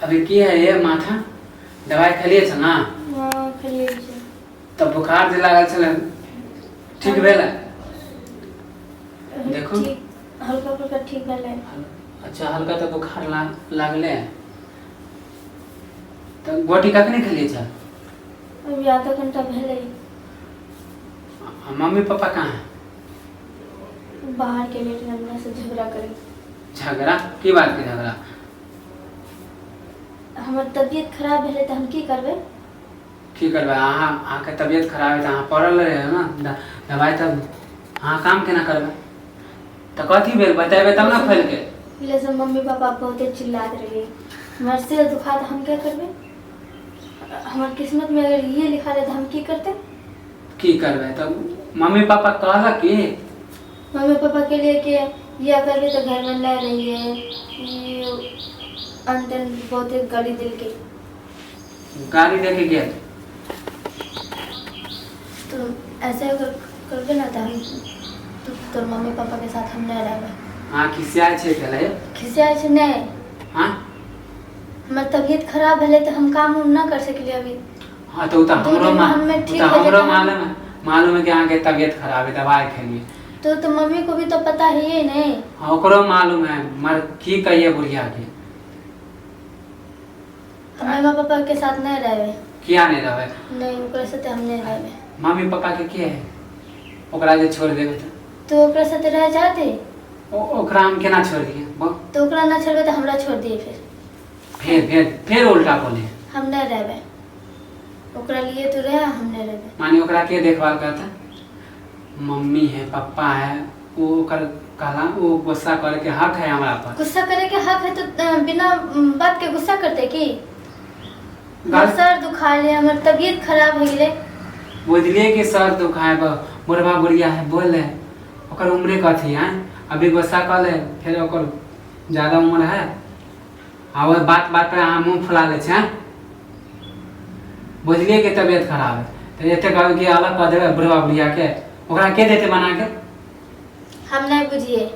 अभी की है ये माथा दवाई खलिए छ ना? हां खलिए छ। तब बुखार जे लागल छले ठीक भेल? देखो हल्का फुल्का ठीक भेल। अच्छा हल्का तो बुखार लागले तो गोटी कखनी खलिए छ? अभी आधा घंटा भेले। मम्मी पापा कहाँ है? बाहर के लिए हमरा से झगड़ा करे। झगड़ा की बात के झगड़ा? हमर तबीयत खराब भेले त हम की करबे? की करबे? अहाँ के तबीयत खराब है अहाँ पड़ल रहे ना दवाई तब अहाँ काम केना करबे? तो कथी भेल बताबे तब ना फैल के। पहले से मम्मी पापा बहुत चिल्लात रहे। हमर सिर दुखा त हम क्या करबे? हमर किस्मत में अगर ये लिखा रहे तो हम की करते? की करबे तब मम्मी पापा कहलक की? मम्मी पापा के लिए कि या करबे तो घर में नहीं रहिए अंदर बहुत गाली दिल के गाड़ी देके गया तो ऐसे अगर करबे ना तो हम तो मम्मी पापा के साथ हम नहीं रहबे। हाँ खिसियाए छे केले? खिसियाए छे नहीं। हाँ हमर तबीयत खराब भेले तो हम काम उम ना कर सकलिए अभी। हाँ तो हमरो मालूम है कि अहाँ के तबीयत खराब है दवाई खेलिए तो मम्मी को भी तो पता है ये नहीं। हाँ ओकरो मालूम है मर की कहिए बुढ़िया के मम्मी पापा के साथ नहीं रहबे। किया नहीं रहबे? नहीं ओकरा साथे हम नहीं रहबे। मम्मी पापा के है ओकरा जे छोड़ देबे तो ओकरा साथे रह जाते ओकरा हम केना छोड़ दिए? तो ओकरा ना छोड़बे तो हमरा छोड़ दिए फिर उल्टा बोले हम नहीं रहबे। ओकरा लिए तो रहे हम नहीं रहबे। मानी ओकरा के देखभाल करता? मम्मी है पापा है वो कर कहला वो गुस्सा करे के हक है हमरा पर। गुस्सा करे के हक है तो बिना बात के गुस्सा करते की? सर दुखा ले हमर तबीयत खराब हो गेले। बुझलिए कि सर दुखाए बुढ़वा बुढ़िया है बोल रहे ओकर उम्र कथी है अभी गुस्सा कर ले फिर ओकर ज्यादा उम्र है आ वो बात पे अहाँ मुंह फुला ले छे। बुझलिए कि तबीयत खराब है तो एते कह के अलग कर देबे बुढ़वा बुढ़िया के ओकरा के देते बना के? हम नहीं बुझिए।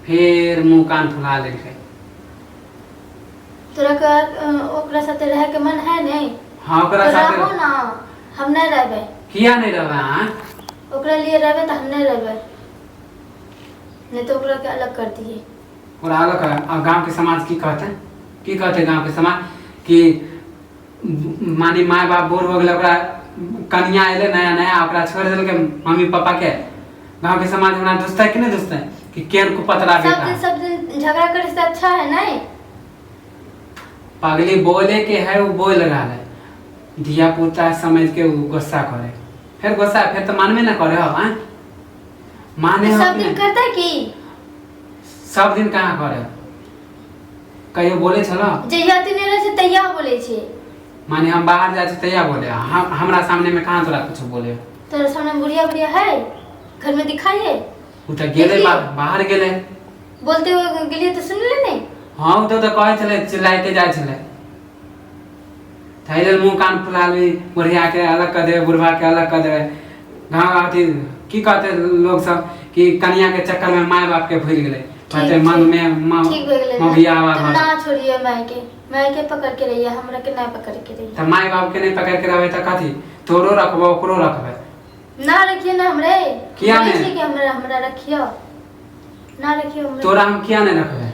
फिर मुंह कान फुला ले के तोरा का ओकरा साथे रहे के मन है नहीं? हाँ ओकरा साथे रहो ना हम नहीं रहबे। किया नहीं रहबे? हां ओकरा लिए रहबे तो हम नहीं रहबे नहीं तो ओकरा के अलग कर दिए। और अलग कर गांव के समाज की कहते गांव के समाज कि मानी माय बाप बूढ़ हो गेल ओकरा कन्या अइले नया नया ओकरा छोड़ देलके मम्मी पापा के गांव के समाज हमरा दुसते कि नहीं दुसते कि केन को पतरा बेटा सब दिन झगड़ा करे से अच्छा है नहीं? पगली बोले के है वो बोल रहा है धिया पुता समझ के वो गुस्सा करे फिर तो मानवे ना करे हो हां माने सब दिन करता है की? सब दिन कहां करे कहियो बोले छलो जहिया दिन रहे से तैया बोले छे माने हम बाहर जाए छे तैया बोले हमरा सामने में कहां तोरा कुछ बोले? तोरा सामने बुढ़िया बुढ़िया है घर में दिखाइए उ त गेले बाहर गेले बोलते हुए गेलिए तो सुन ले नहीं? हां उ तो कहे छले चिल्लाते जाय छले थैले मुंह कान फुला ली बुढ़िया के अलग कर दे बुढ़वा के अलग कर दे गांव आती की कहते लोग सब कि कन्या के चक्कर में माय बाप के भूल गेले कहते मन में ठीक हो गेले मबिया आवा ना छोड़िए माय के पकड़ के रहिए हमरा के ना पकड़ के रहिए। त माय बाप के नहीं पकड़ के रहबे त कथी तोरो रखबो ओकरो रखबे? ना रखिए ना हमरे किया नहीं कि हमरा रखियो ना रखियो हमरे तोरा हम किया नहीं रखबे?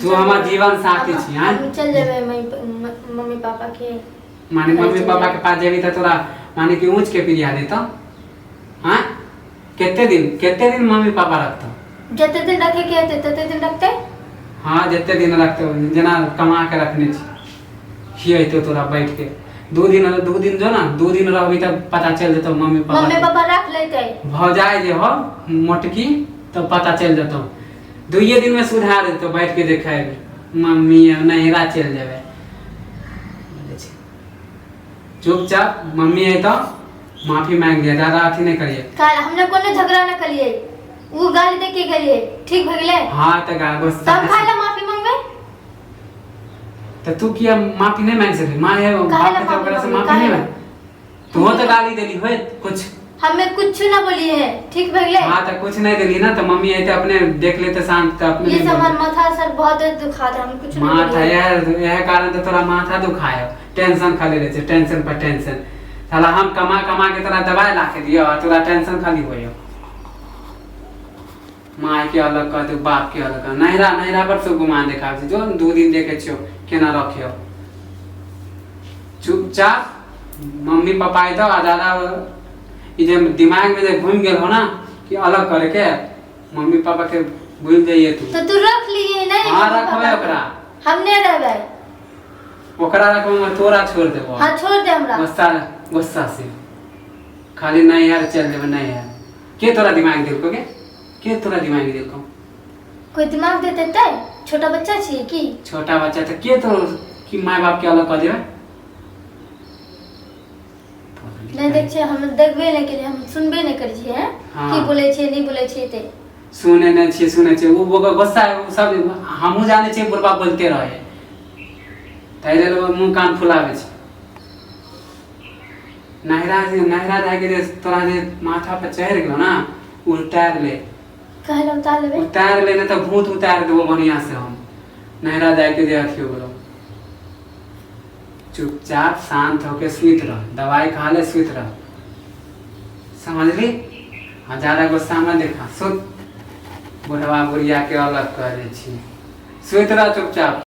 तू हमार जीवन साथी छी हां हम चल जेबे मम्मी पापा के माने मम्मी पापा के पास जेबी त तोरा माने कि ऊंच के पिरिया देता हां कितने दिन मम्मी पापा रखता? जते दिन रखे के होते तते दिन रखते। हां जते दिन रखते जना कमा के रखने छी खियै तो तोरा बैठ के दो दिन जो ना 2 दिन रहबी तब पता चल जेतो मम्मी पापा रख लेते भौजाई जे हो मोटकी तो पता चल जेतो 2 दिन में सुधार देतो बैठ के देखाएबे मम्मी नहिरा चल जाबे चुपचाप मम्मी है तो माफी मांग लिया ज्यादा अथी नहीं करिए। काल हमने कोनो झगड़ा न करिए वो गाली दे के गेलिए ठीक भ गेले। हां त गुस्सा तब खाला माफी मांगबे त तू किया माफी नहीं मांग सकली? मां है बाप के तो ओकरा से माफी नहीं मांग तू तो गाली देली होय कुछ हमें कुछ ना बोली है, ठीक भगले। हाँ तो कुछ नहीं देली ना, तो मम्मी आई तो अपने देख लेते शांत, तो अपने ये नहीं सब बोलते। माथा सर बहुत दुखा था, हम कुछ नहीं माथा बोली है। यह कारण तो तोरा माथा दुखायो, टेंशन खाली रहे, टेंशन पर टेंशन। साला हम कमा कमा के तोरा दवाई ला के दियो और तोरा टेंशन खाली होयो। माँ के अलग कह दे, बाप के अलग कह, नहरा नहरा पर से गुमान देखा जो 2 दिन देखे छियो केना रखियो। चुपचाप मम्मी पापा आई तो ज्यादा जे दिमाग में जे घूम गेल हो ना कि अलग करे के, मम्मी पापा के भूल जाइए तू। तो तू रख लिए नहीं? हाँ रखबे ओकरा, हम नहीं रहबे। ओकरा रखबे मैं तोरा छोड़ देबो। हाँ छोड़ दे हमरा। गुस्सा से खाली नहीं यार चल देबे, नहीं यार के तोरा दिमाग देलको के तोरा दिमाग देलको? कोई दिमाग देते तै? छोटा बच्चा छिए की? छोटा बच्चा तो के तो कि माय बाप के अलग कर देबे? नहीं देख छे, हम देखबे नहीं केलिए, हम सुनबे नहीं करै छिए हैं हाँ। की बोलै छे नहीं बोलै छे ते। सुने नहीं छे वो गुस्सा सब हमहू जाने छे, बुढ़बा बोलते रहे ताई ले मुंह कान फुलावे छे। नहरा जाके जे तोरा जे माथा पर चढ़ गेलो ना, उतार ले। कहला उतार लेबे? उतार ले नहीं तो भूत उतार देबो बढ़िया से। हम नहरा जाके जे अथी हो गेलो, चुपचाप शांत होके सुत रह, दवाई खा ले सुत रह, समझली? हाँ ज्यादा गुस्सा मत देखा, सुत। बुढ़वा बुढ़िया के अलग कर दे छी, सुत रह चुपचाप।